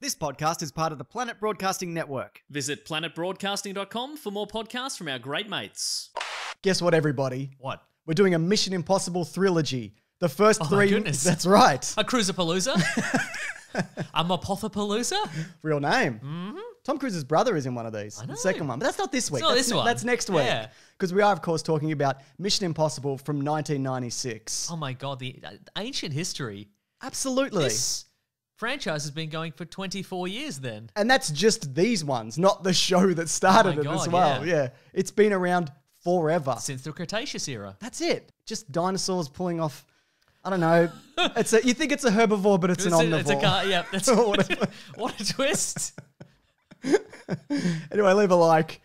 This podcast is part of the Planet Broadcasting Network. Visit planetbroadcasting.com for more podcasts from our great mates. Guess what, everybody? What? We're doing a Mission Impossible trilogy. The first Oh three... my goodness. That's right. A Cruiserpalooza? A Mopothapalooza? Real name. Mm-hmm. Tom Cruise's brother is in one of these. I know. The second one. But that's not this week. It's not that's this one. That's next week. Yeah. Because we are, of course, talking about Mission Impossible from 1996. Oh my god, the ancient history. Absolutely. This franchise has been going for 24 years then. And that's just these ones, not the show that started it as well. Yeah. It's been around forever. Since the Cretaceous era. That's it. Just dinosaurs pulling off... I don't know. You think it's a herbivore, but it's an omnivore. It's a car, yeah. That's, what a twist. Anyway, leave a like.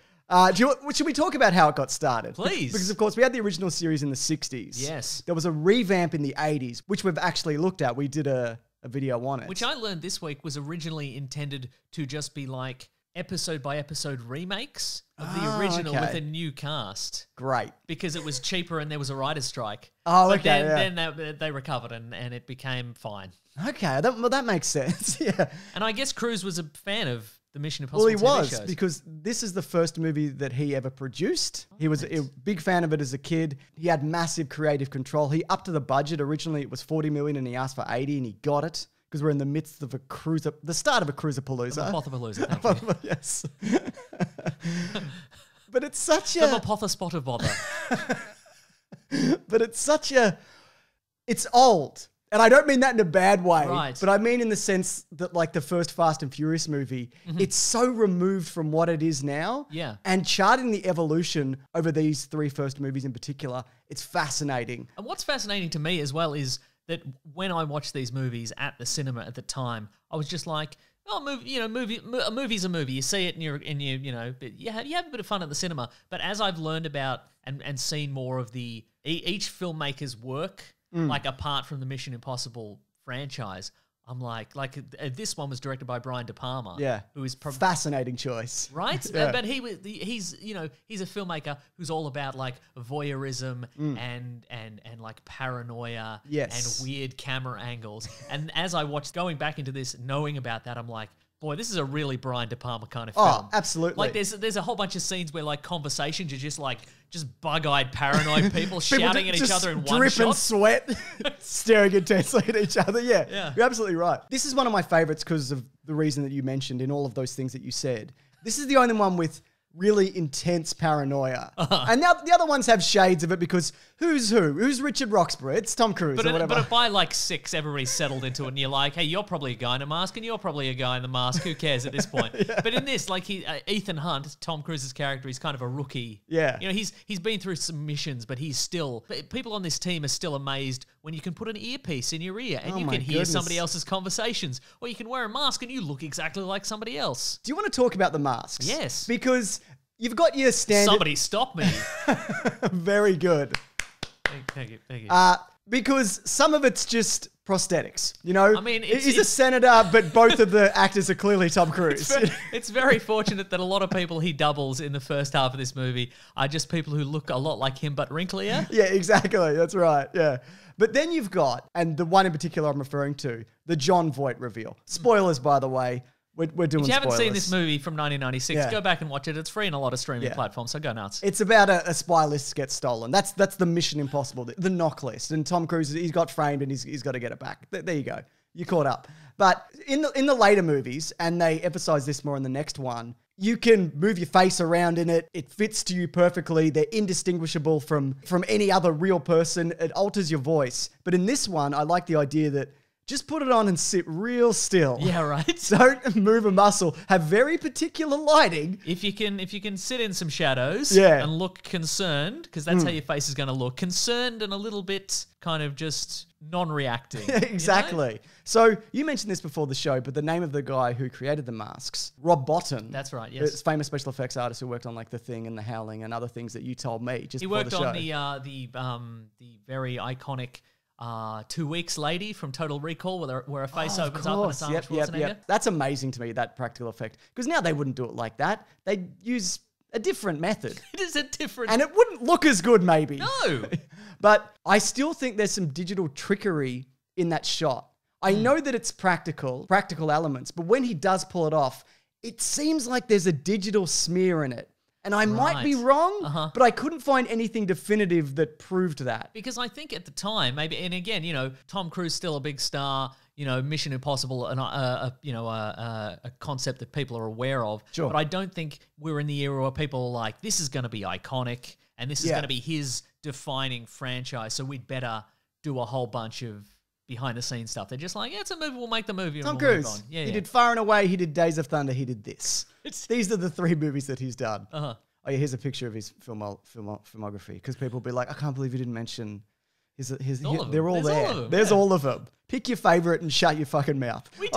Should we talk about how it got started? Please. Because, of course, we had the original series in the 60s. Yes. There was a revamp in the 80s, which we've actually looked at. We did a video on it. Which I learned this week was originally intended to just be like episode by episode remakes of the original with a new cast. Great. Because it was cheaper and there was a writer's strike. Oh, but okay. Then they recovered and it became fine. Okay, that makes sense. Yeah. And I guess Cruise was a fan of the Mission Impossible Well, he TV was, shows. because this is the first movie that he ever produced. He was a big fan of it as a kid. He had massive creative control. He upped to the budget. Originally, it was $40 million and he asked for 80 and he got it. Because we're in the midst of the start of a Cruiserpalooza. Mopothapalooza, thank you. Yes. But it's such a... The Mopotha of bother. But it's such a... It's old. And I don't mean that in a bad way. Right. But I mean in the sense that, like, the first Fast and Furious movie, it's so removed from what it is now. Yeah. And charting the evolution over these three first movies in particular, it's fascinating. And what's fascinating to me as well is that when I watched these movies at the cinema at the time, I was just like, oh, a movie's a movie. You see it and you have a bit of fun at the cinema. But as I've learned about and seen more of each filmmaker's work, like apart from the Mission Impossible franchise, I'm like this one was directed by Brian De Palma. Yeah. Who is fascinating choice. Right? Yeah. But he's a filmmaker who's all about like voyeurism and like paranoia Yes. and weird camera angles. And as I watched going back into this, knowing about that, I'm like, boy, this is a really Brian De Palma kind of film. Oh, absolutely. Like there's a whole bunch of scenes where like conversations are just bug-eyed, paranoid people shouting at each other in one drip shot. and sweat, staring intensely at each other. Yeah. You're absolutely right. This is one of my favorites because of the reason that you mentioned in all of those things that you said. This is the only one with really intense paranoia. And now the other ones have shades of it because who's who? Who's Richard Roxburgh? It's Tom Cruise or whatever. But by like 6, everybody's settled into it and you're like, hey, you're probably a guy in a mask and you're probably a guy in the mask. Who cares at this point? But in this, like Ethan Hunt, Tom Cruise's character, he's kind of a rookie. Yeah. You know, he's been through some missions, but people on this team are still amazed when you can put an earpiece in your ear and you can hear somebody else's conversations, or you can wear a mask and you look exactly like somebody else. Do you want to talk about the masks? Yes. Because you've got your standard... Somebody stop me. Very good. Thank you. Because some of it's just prosthetics, you know? I mean, he's a senator, but both of the actors are clearly Tom Cruise. It's very fortunate that a lot of people he doubles in the first half of this movie are just people who look a lot like him but wrinklier. Yeah, exactly. That's right. Yeah. But then you've got, and the one in particular I'm referring to, the Jon Voight reveal. Spoilers, by the way. We're doing spoilers. If you haven't seen this movie from 1996, Yeah. go back and watch it. It's free on a lot of streaming platforms, so go nuts. It's about a spy list gets stolen. That's the Mission Impossible, the knock list. And Tom Cruise, he's got framed and he's got to get it back. There you go. You caught up. But in the later movies, and they emphasize this more in the next one, you can move your face around in it. It fits to you perfectly. They're indistinguishable from any other real person. It alters your voice. But in this one, I like the idea that just put it on and sit real still. Yeah, right. Don't move a muscle. Have very particular lighting. If you can sit in some shadows and look concerned, because that's how your face is going to look. Concerned and a little bit kind of just non-reacting. Exactly. You know? So you mentioned this before the show, but the name of the guy who created the masks, Rob Bottin. That's right, yes. This famous special effects artist who worked on like The Thing and The Howling and other things that you told me just before the show. He worked on the very iconic 2 Weeks Lady from Total Recall, where a face opens up and it's Arnold Schwarzenegger. Yep. That's amazing to me, that practical effect. Because now they wouldn't do it like that. They'd use a different method. It is a different... And it wouldn't look as good, maybe. No. But I still think there's some digital trickery in that shot. I know that it's practical elements, but when he does pull it off, it seems like there's a digital smear in it. And I might be wrong, but I couldn't find anything definitive that proved that. Because I think at the time, maybe, and again, Tom Cruise still a big star. Mission Impossible, a concept that people are aware of. Sure. But I don't think we're in the era where people are like, this is going to be iconic, and this is going to be his defining franchise. So we'd better do a whole bunch of behind-the-scenes stuff. They're just like, yeah, it's a movie. We'll make the movie. Tom and we'll move Cruise. on. Yeah, he did Far and Away. He did Days of Thunder. He did this. These are the 3 movies that he's done. Oh yeah, here's a picture of his filmography because people will be like, I can't believe you didn't mention they're all there. There's all of them. Pick your favorite and shut your fucking mouth. We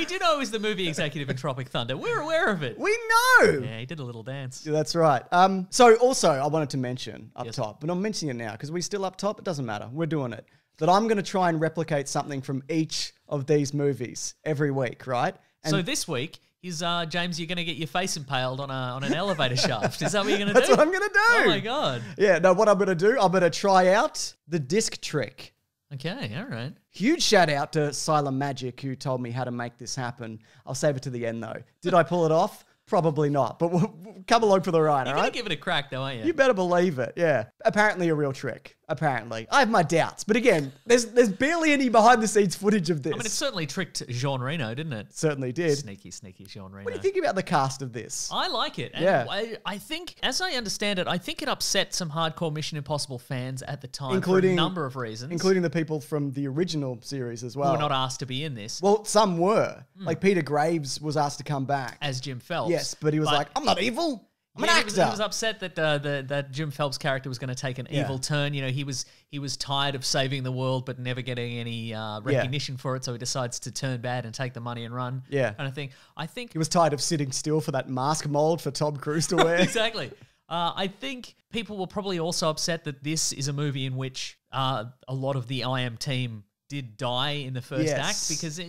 do know he's the movie executive in Tropic Thunder. We're aware of it. We know. Yeah, he did a little dance. Yeah, that's right. So also I wanted to mention up top, but I'm mentioning it now because we're still up top. It doesn't matter. We're doing it. That I'm going to try and replicate something from each of these movies every week, right? And so this week is James, you're going to get your face impaled on an elevator shaft. Is that what you're going to do? That's what I'm going to do. Oh my God. Yeah, no, what I'm going to do, I'm going to try out the disc trick. Okay, all right. Huge shout out to Silent Magic who told me how to make this happen. I'll save it to the end though. Did I pull it off? Probably not, but we'll come along for the ride, all right? You're going to give it a crack though, aren't you? You better believe it, yeah. Apparently a real trick, apparently. I have my doubts, but again, there's barely any behind-the-scenes footage of this. I mean, it certainly tricked Jean Reno, didn't it? Certainly did. Sneaky Jean Reno. What do you think about the cast of this? I like it. And Yeah. I think, as I understand it, I think it upset some hardcore Mission Impossible fans at the time Including- for a number of reasons. Including the people from the original series as well. who were not asked to be in this. Well, some were. Like Peter Graves was asked to come back. As Jim Phelps. Yes, but he was like, I'm not evil. I'm an actor. He was upset that that Jim Phelps' character was going to take an evil turn. He was tired of saving the world but never getting any recognition for it, so he decides to turn bad and take the money and run. Yeah. And I think He was tired of sitting still for that mask mold for Tom Cruise to wear. exactly. I think people were probably also upset that this is a movie in which a lot of the IM team did die in the first act because,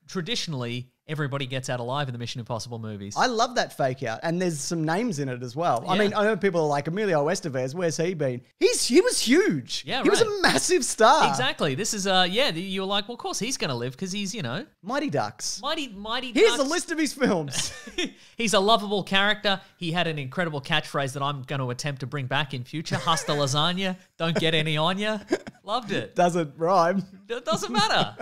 traditionally everybody gets out alive in the Mission Impossible movies. I love that fake out, and there's some names in it as well. I mean, I know people are like, Emilio Estevez, where's he been? He was huge. Yeah, he was a massive star. Exactly. This is, you were like, well, of course he's going to live because he's, Mighty Ducks. Mighty Here's Ducks. a list of his films. He's a lovable character. He had an incredible catchphrase that I'm going to attempt to bring back in future. Hasta lasagna. Don't get any on ya. Loved it. Doesn't rhyme. It doesn't matter.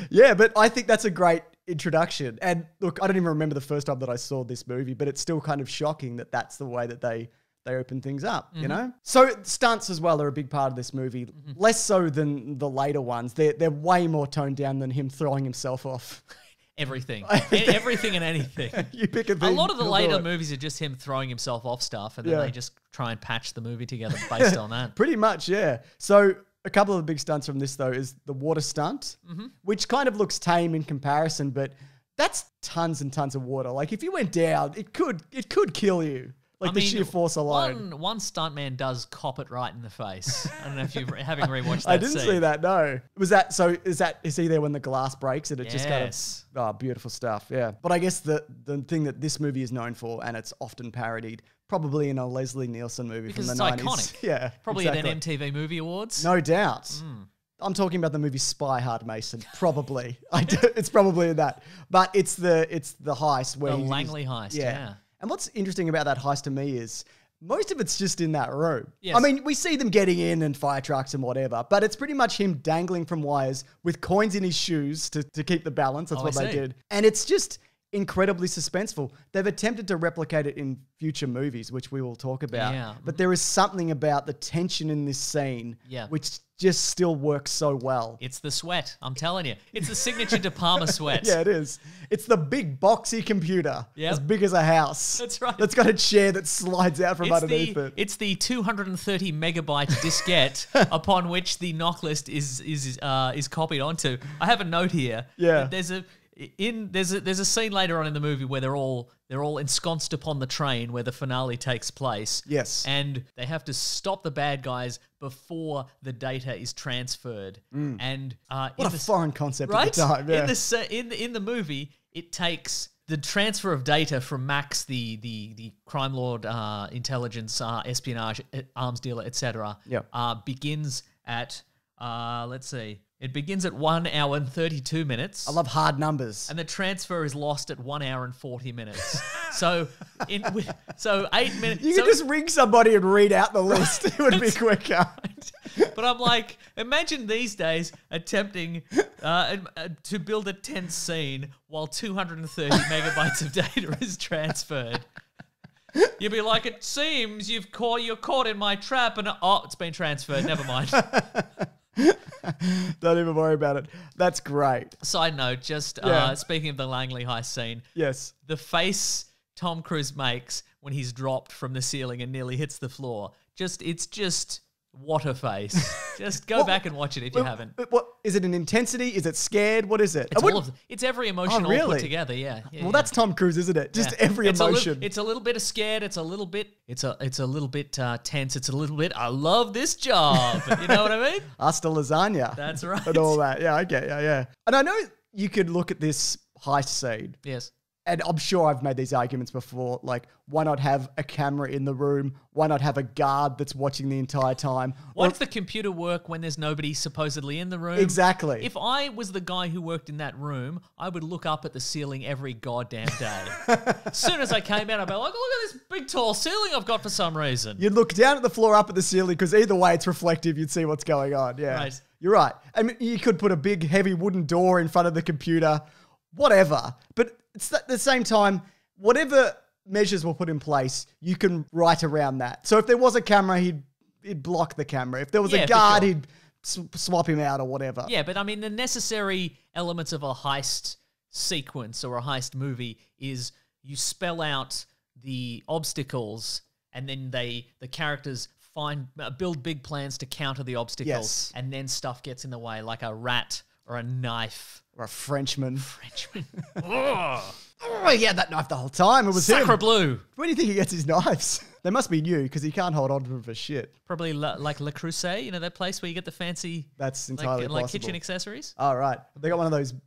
Yeah, but I think that's a great introduction. And look, I don't even remember the first time that I saw this movie, but it's still kind of shocking that that's the way that they open things up, you know? So stunts as well are a big part of this movie. Less so than the later ones. They're way more toned down than him throwing himself off. Everything. Everything and anything. You pick a thing. A lot of the he'll later do it. movies are just him throwing himself off stuff and then they just try and patch the movie together based on that. Pretty much, yeah. So a couple of the big stunts from this, though, is the water stunt, which kind of looks tame in comparison, but that's tons and tons of water. Like, if you went down, it could kill you. Like, the sheer force alone. One stuntman does cop it right in the face. I don't know if you're having rewatched that I didn't scene. see that, no. Is he there when the glass breaks and it just kind of, beautiful stuff, yeah. But I guess the thing that this movie is known for, and it's often parodied, probably in a Leslie Nielsen movie because from the 90s. It's iconic. Yeah, probably exactly. at an MTV Movie Awards. No doubt. I'm talking about the movie Spy Hard Mason. Probably, it's probably in that. But it's the heist where The Langley heist. Yeah. And what's interesting about that heist to me is most of it's just in that room. Yes. I mean, we see them getting in and fire trucks and whatever, but it's pretty much him dangling from wires with coins in his shoes to keep the balance. That's what they did. And it's just incredibly suspenseful. They've attempted to replicate it in future movies, which we will talk about. Yeah. But there is something about the tension in this scene which just still works so well. It's the sweat. I'm telling you. It's the signature De Palma sweat. Yeah, it is. It's the big boxy computer. Yep. As big as a house. That's right. That's got a chair that slides out from underneath it. It's the 230 megabyte diskette upon which the knock list is copied onto. I have a note here. Yeah. There's a scene later on in the movie where they're all ensconced upon the train where the finale takes place. Yes. And they have to stop the bad guys before the data is transferred. And What a foreign concept right? at the time. Yeah. In the movie, it takes the transfer of data from Max, the crime lord, intelligence, espionage, arms dealer, etc. Yep. Begins at let's see. It begins at 1 hour and 32 minutes. I love hard numbers. And the transfer is lost at 1 hour and 40 minutes. So 8 minutes. You could just ring somebody and read out the list. It would be quicker. But I'm like, imagine these days attempting to build a tense scene while 230 megabytes of data is transferred. You'd be like, it seems you're caught in my trap, and it's been transferred. Never mind. Don't even worry about it. That's great. Side note, just speaking of the Langley heist scene. Yes. The face Tom Cruise makes when he's dropped from the ceiling and nearly hits the floor. It's just what a face. Just go back and watch it if you haven't. What is it? An intensity? Is it scared? What is it? It's every emotion all put together. Yeah. Well, that's Tom Cruise, isn't it? Just every emotion. It's a little bit of scared. It's a little bit tense. It's a little bit. I love this job. You know what I mean? Hasta lasagna. That's right. And all that. Yeah, I get. Yeah. And I know you could look at this heist scene. Yes. And I'm sure I've made these arguments before, like, why not have a camera in the room? Why not have a guard that's watching the entire time? Why does the computer work when there's nobody supposedly in the room? Exactly. If I was the guy who worked in that room, I would look up at the ceiling every goddamn day. As soon as I came out, I'd be like, look at this big tall ceiling I've got for some reason. You'd look down at the floor, up at the ceiling, because either way it's reflective. You'd see what's going on. Yeah. Right. You're right. I mean, you could put a big, heavy wooden door in front of the computer, whatever. But it's at the same time, whatever measures were put in place, you can write around that. So if there was a camera, he'd block the camera. If there was a guard, he'd swap him out or whatever. Yeah, but I mean, the necessary elements of a heist sequence or a heist movie is you spell out the obstacles, and then the characters build big plans to counter the obstacles, and then stuff gets in the way, like a rat or a knife. Or a Frenchman. Oh, he had that knife the whole time. It was Sacre him. bleu. Where do you think he gets his knives? They must be new because he can't hold on to them for shit. Probably like Le Creuset, you know, that place where you get the fancy... That's entirely like possible. kitchen accessories. Oh, right. They got one of those... Do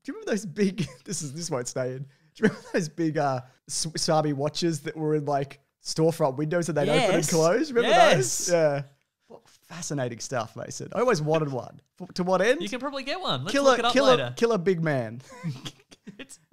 you remember those big... This won't stay in. Do you remember those big Sabi watches that were in like storefront windows that they'd open and close? Remember those? Yeah. What fascinating stuff, Mason. I always wanted one. To what end? You can probably get one. Let's look it up later. Kill a big man.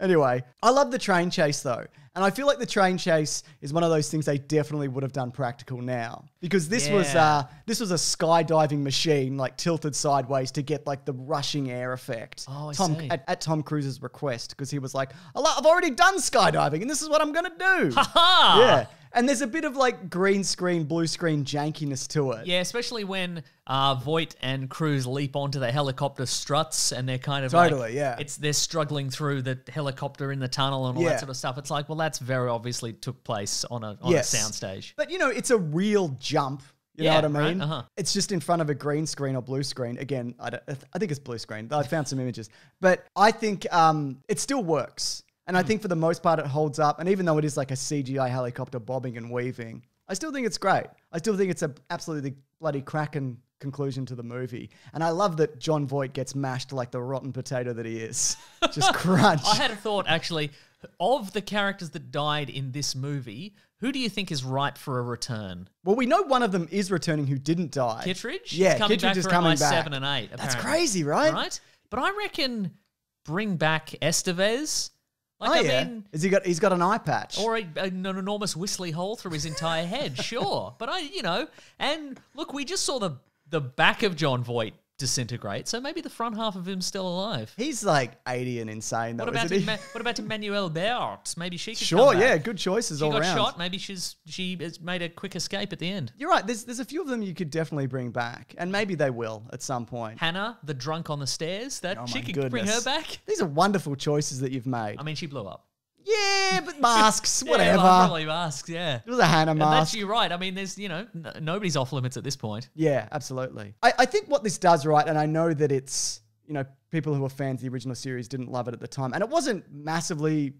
Anyway, I love the train chase though. And I feel like the train chase is one of those things they definitely would have done practical now. Because this was a skydiving machine, like tilted sideways to get like the rushing air effect. Oh, I see. At Tom Cruise's request, because he was like, I've already done skydiving and this is what I'm going to do. Ha-ha! Yeah. And there's a bit of like green screen, blue screen jankiness to it. Yeah, especially when Voight and Cruise leap onto the helicopter struts and they're kind of they're struggling through the helicopter in the tunnel and all that sort of stuff. It's like, well, that's very obviously took place on a soundstage. But, you know, it's a real jump. You know what I mean? Right? Uh-huh. It's just in front of a green screen or blue screen. Again, I think it's blue screen. I found some images. But I think it still works. And I think for the most part it holds up. And even though it is like a CGI helicopter bobbing and weaving, I still think it's great. I still think it's a absolutely bloody cracking conclusion to the movie. And I love that John Voight gets mashed like the rotten potato that he is. Just crunch. I had a thought, actually, of the characters that died in this movie, who do you think is ripe for a return? Well, we know one of them is returning who didn't die. Kittredge? Yeah, He's coming Kittredge back is for coming like back. 7 and 8, apparently. That's crazy, right? Right? But I reckon bring back Estevez. He's got an eye patch. Or an enormous whistly hole through his entire head, sure. But and look, we just saw the back of John Voight disintegrate, so maybe the front half of him's still alive. He's like 80 and insane though, what about Emmanuelle Bert? Maybe she could come back. Yeah, good choices all around. She got shot, maybe she has made a quick escape at the end. You're right, there's a few of them you could definitely bring back, and maybe they will at some point. Hannah, the drunk on the stairs, she could bring her back. These are wonderful choices that you've made. I mean, she blew up. Yeah, but masks, whatever. Probably masks, yeah. It was a Hannah mask. And that's you right. I mean, there's, nobody's off limits at this point. Yeah, absolutely. I think what this does right, and I know that it's, people who are fans of the original series didn't love it at the time, and it wasn't massively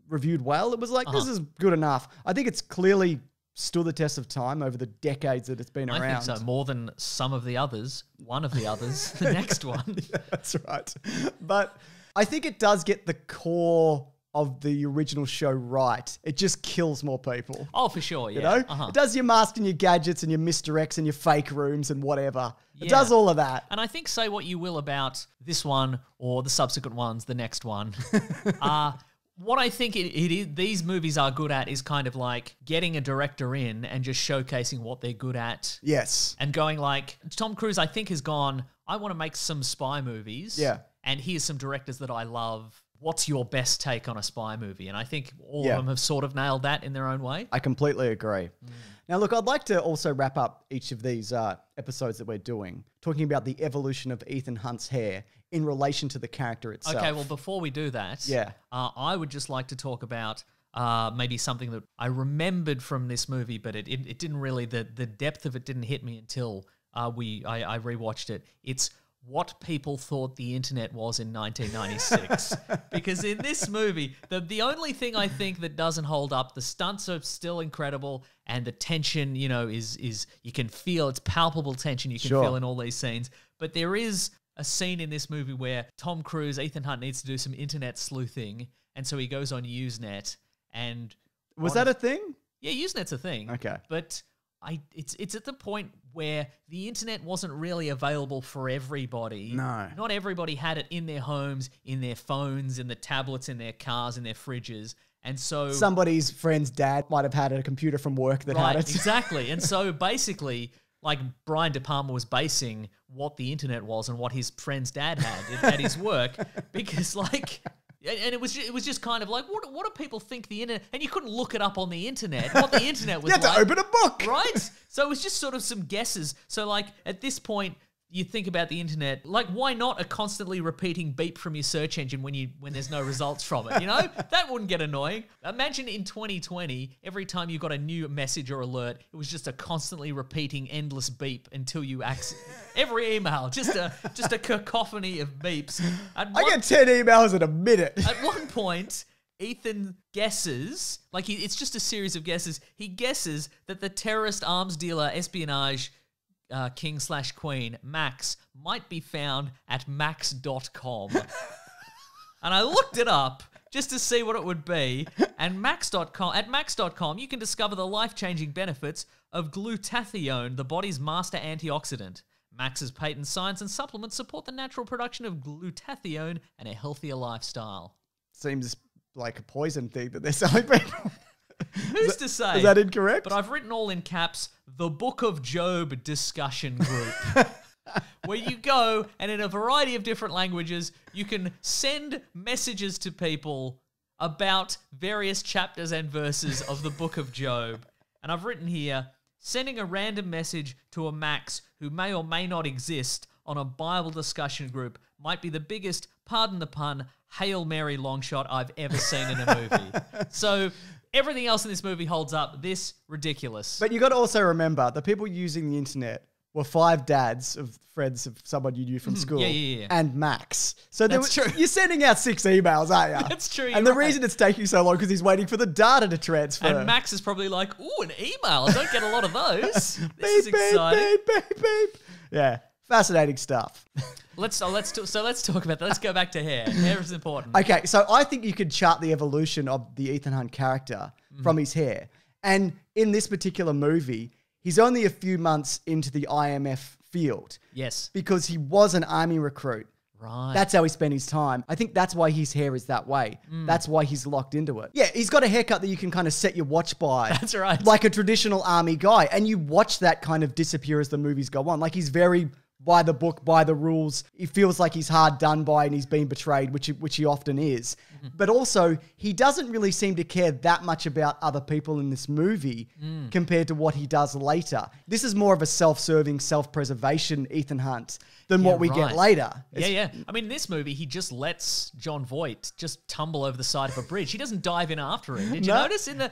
reviewed well. It was like, this is good enough. I think it's clearly stood the test of time over the decades that it's been around. I think so, more than some of the others, one of the others, the next one. Yeah, that's right. But I think it does get the core of the original show right, it just kills more people. Oh, for sure, yeah. You know? It does your mask and your gadgets and your Mr. X and your fake rooms and whatever. It does all of that. And I think say what you will about this one or the subsequent ones, the next one. What I think it is, these movies are good at is kind of like getting a director in and just showcasing what they're good at. Yes. And going like, Tom Cruise, I think, has gone, I want to make some spy movies. Yeah. And here's some directors that I love. What's your best take on a spy movie? And I think all of them have sort of nailed that in their own way. I completely agree. Now, look, I'd like to also wrap up each of these episodes that we're doing, talking about the evolution of Ethan Hunt's hair in relation to the character itself. Okay, well, before we do that, I would just like to talk about maybe something that I remembered from this movie, but it didn't really, the depth of it didn't hit me until I rewatched it. It's what people thought the internet was in 1996. Because in this movie, the only thing I think that doesn't hold up, the stunts are still incredible, and the tension, you know, is you can feel, it's palpable tension you can feel in all these scenes. But there is a scene in this movie where Tom Cruise, Ethan Hunt, needs to do some internet sleuthing, and so he goes on Usenet. And was that a thing? Yeah, Usenet's a thing. Okay, but it's at the point where the internet wasn't really available for everybody. No. Not everybody had it in their homes, in their phones, in the tablets, in their cars, in their fridges. And so somebody's friend's dad might have had a computer from work that had it. Exactly. And so basically, like Brian De Palma was basing what the internet was and what his friend's dad had at his work, because like, and it was just kind of like, what do people think the internet? And you couldn't look it up on the internet. What the internet was you had like, to open a book, right? So it was just sort of some guesses. So like at this point, you think about the internet, like why not a constantly repeating beep from your search engine when there's no results from it? You know, that wouldn't get annoying. Imagine in 2020, every time you got a new message or alert, it was just a constantly repeating endless beep until you every email, just a cacophony of beeps. I get 10 emails in a minute. At one point, Ethan guesses, like it's just a series of guesses. He guesses that the terrorist arms dealer espionage king/queen, Max, might be found at max.com. And I looked it up just to see what it would be. And at max.com, you can discover the life-changing benefits of glutathione, the body's master antioxidant. Max's patent science and supplements support the natural production of glutathione and a healthier lifestyle. Seems like a poison thing that they're selling people. Who's to say? Is that incorrect? But I've written all in caps, the Book of Job discussion group, where you go and in a variety of different languages, you can send messages to people about various chapters and verses of the Book of Job. And I've written here, sending a random message to a Max who may or may not exist on a Bible discussion group might be the biggest, pardon the pun, Hail Mary long shot I've ever seen in a movie. So everything else in this movie holds up. This, ridiculous. But you got to also remember, the people using the internet were 5 dads of friends of someone you knew from school. Yeah. And Max. So That's true. You're sending out 6 emails, aren't you? That's true. And the reason it's taking so long because he's waiting for the data to transfer. And Max is probably like, ooh, an email. I don't get a lot of those. This is beep, exciting. beep. Yeah. Fascinating stuff. Let's talk about that. Let's go back to hair. Hair is important. Okay, so I think you could chart the evolution of the Ethan Hunt character from his hair. And in this particular movie, he's only a few months into the IMF field. Yes. Because he was an army recruit. Right. That's how he spent his time. I think that's why his hair is that way. That's why he's locked into it. Yeah, he's got a haircut that you can kind of set your watch by. That's right. Like a traditional army guy. And you watch that kind of disappear as the movies go on. Like he's very by the book, by the rules. He feels like he's hard done by and he's been betrayed, which he often is. But also, he doesn't really seem to care that much about other people in this movie compared to what he does later. This is more of a self-serving, self-preservation Ethan Hunt than what we get later. Yeah. I mean, in this movie, he just lets John Voight just tumble over the side of a bridge. He doesn't dive in after him. Did you notice? In the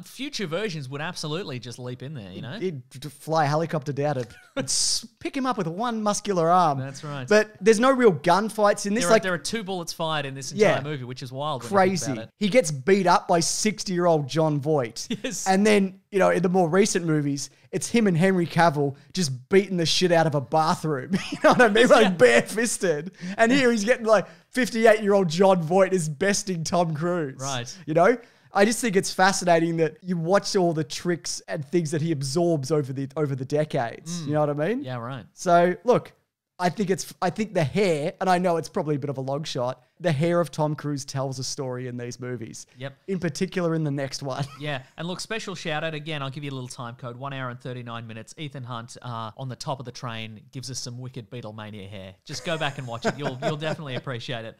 future versions would absolutely just leap in there, you know? He'd fly a helicopter down and pick him up with one one muscular arm. That's right. But there's no real gunfights in this. There are 2 bullets fired in this entire movie, which is wild. When you think crazy. about it. He gets beat up by 60-year-old John Voight. Yes. And then, in the more recent movies, it's him and Henry Cavill just beating the shit out of a bathroom. You know what I mean? Like bare-fisted. And here he's getting like 58-year-old John Voight is besting Tom Cruise. Right. I just think it's fascinating that you watch all the tricks and things that he absorbs over the decades. You know what I mean? Yeah, right. So look, I think the hair, and I know it's probably a bit of a long shot, the hair of Tom Cruise tells a story in these movies. Yep. In particular in the next one. Yeah, and look, special shout out again. I'll give you a little time code: 1 hour and 39 minutes. Ethan Hunt on the top of the train gives us some wicked Beatlemania hair. Just go back and watch it. You'll definitely appreciate it.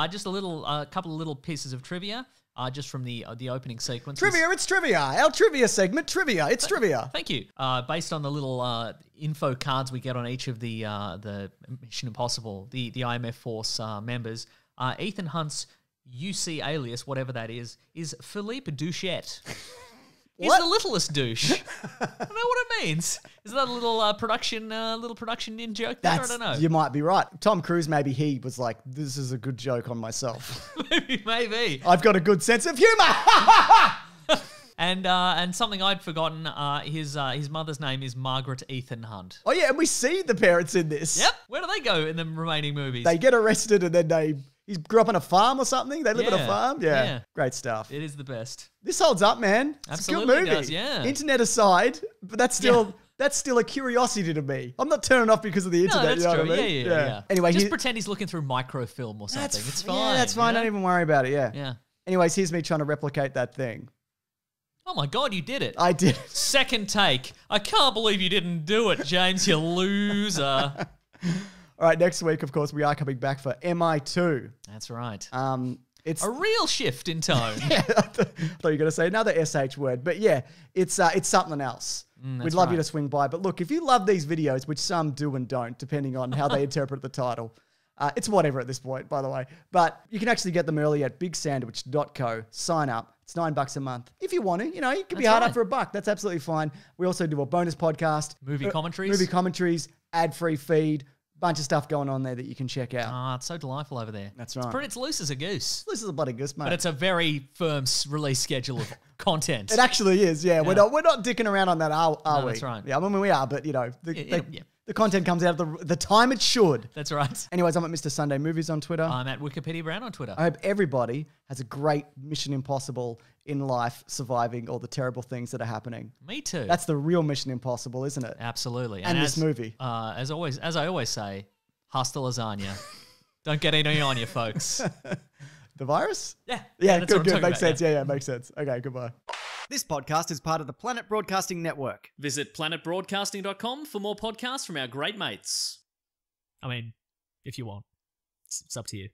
Just a couple of little pieces of trivia. Just from the opening sequence. It's trivia. Our trivia segment, trivia. It's trivia. Thank you. Based on the little info cards we get on each of the Mission Impossible, the IMF Force members, Ethan Hunt's UC alias, whatever that is Philippe Douchette. He's the littlest douche. I don't know what it means. Is that a little production in joke there? I don't know. You might be right. Tom Cruise, maybe he was like, this is a good joke on myself. Maybe. I've got a good sense of humor. And something I'd forgotten, his mother's name is Margaret Ethan Hunt. Oh yeah, and we see the parents in this. Yep. Where do they go in the remaining movies? They get arrested and then he grew up on a farm or something. They live on a farm. Yeah. Great stuff. It is the best. This holds up, man. Absolutely it's a good movie. does, yeah. Internet aside, but that's still a curiosity to me. I'm not turning off because of the internet. No, that's you know true. What I mean? Yeah. Anyway, just pretend he's looking through microfilm or something. It's fine. Yeah, that's fine. Don't even worry about it. Yeah. Yeah. Anyways, here's me trying to replicate that thing. Oh my God, you did it. I did. Second take. I can't believe you didn't do it, James, you loser. All right, next week, of course, we are coming back for MI2. That's right. It's a real shift in tone. I thought you were going to say another SH word, but yeah, it's something else. We'd love you to swing by. But look, if you love these videos, which some do and don't, depending on how they interpret the title, it's whatever at this point, by the way. But you can actually get them early at bigsandwich.co. Sign up. It's $9 a month. If you want to, it can be hard up for $1. That's absolutely fine. We also do a bonus podcast. Movie commentaries, ad-free feed, bunch of stuff going on there that you can check out. It's so delightful over there. That's right. It's loose as a goose. Loose as a bloody goose, mate. But it's a very firm release schedule of content. It actually is, yeah. We're not dicking around on that, are we? That's right. Yeah, I mean, we are, but, the content comes out the time it should. That's right. Anyways, I'm at Mr. Sunday Movies on Twitter. I'm at Wikipedia Brown on Twitter. I hope everybody has a great Mission Impossible in life, surviving all the terrible things that are happening. Me too. That's the real Mission Impossible, isn't it? Absolutely. And this movie. As I always say, hasta lasagna. Don't get any on you, folks. The virus? Yeah. Yeah, that's good. what I'm Makes talking sense. about, Yeah, makes sense. Okay, goodbye. This podcast is part of the Planet Broadcasting Network. Visit planetbroadcasting.com for more podcasts from our great mates. I mean, if you want. It's up to you.